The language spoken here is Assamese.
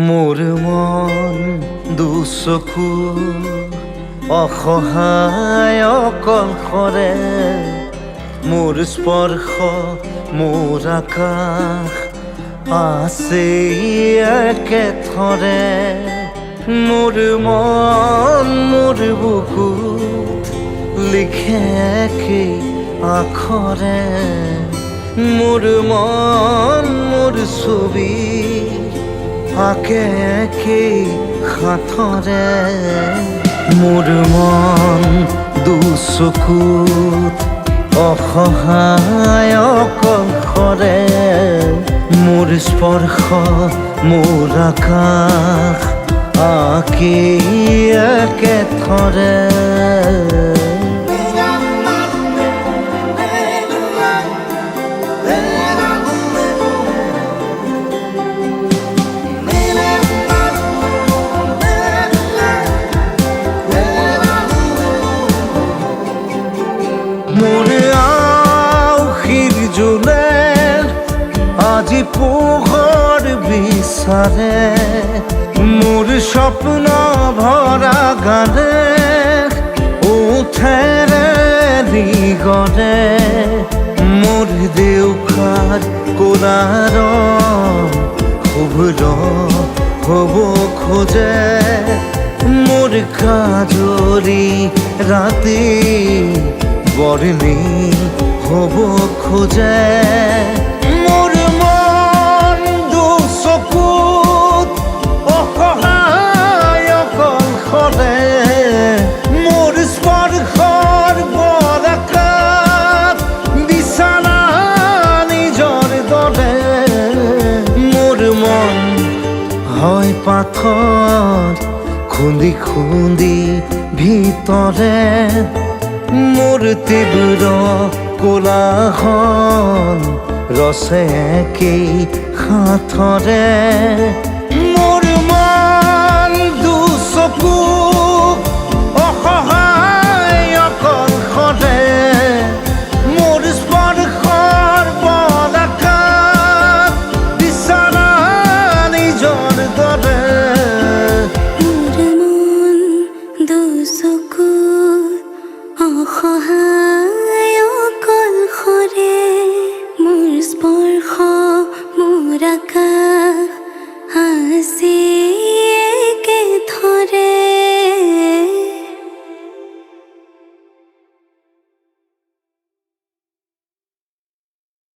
মোৰ মন দুচকু অসহায় অকলশৰে, মোৰ স্পৰ্শ মোৰ আকাশ আছে একেথৰে। মোৰ মন মোৰ বুকুত লিখে একেই আখৰে, মোৰ মন মোৰ ছবি আঁকে একেই সাঁথৰে। মোৰ মন দুচকুত অসহায় অকলশৰে, মোৰ স্পৰ্শ মোৰ আকাশ আঁকেই একেথৰে। মোৰ আউসীৰ জোনে আজি পোহৰ বিচাৰে, মোৰ স্বপ্ন ভৰা গানে উঠেৰে নিগৰে। মোৰ দেউখাৰ কোলাৰ শুভ্ৰ হ'ব খোজে, মোৰ কাজৰি ৰাতি বৰ্ণি হ'ব খোজে। মোৰ মন দুচকুত অসহায় অকলশৰে, মোৰ স্পৰ্শৰ বৰকাত বিছানা নিজৰ দৰে। মোৰ মন হয় পাথৰ খুন্দি খুন্দি ভিতৰে, মোৰ তীব্ৰ কোলাহল ৰচে একেই সাঁথৰে।